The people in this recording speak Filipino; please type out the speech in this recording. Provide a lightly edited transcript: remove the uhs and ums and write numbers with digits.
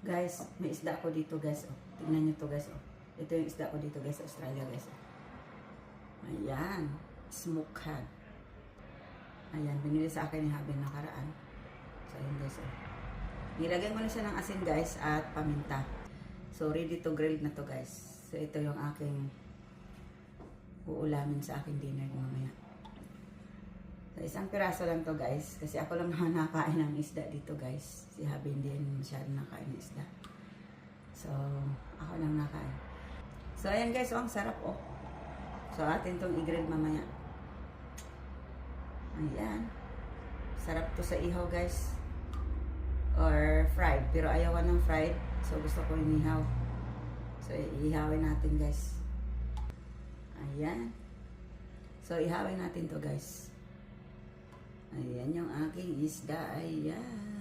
Guys, may isda ko dito guys. Oh. Tingnan nyo to guys. Oh. Ito yung isda ko dito guys sa Australia guys. Oh. Ayan. Smoke had. Ayan. Binili sa akin yung habi ng karaan. So, ayun guys. Oh. Nilagyan ko na siya ng asin guys at paminta. So, ready to grill na to guys. So, ito yung aking uulamin sa aking dinner mamaya. So, isang piraso lang to guys. Kasi ako lang naman nakain ng isda dito guys. Si Habi hindi masyadong nakain ng isda. So, ako lang nakain. So, ayan guys. Oh, ang sarap oh. So, atin tong i-grill mamaya. Ayan. Sarap to sa ihaw guys. Or fried. Pero ayawan ng fried. So, gusto ko inihaw. So, ihawin natin guys. Ayan. So, ihawin natin to guys. Ayan yung aking isda. Ayan.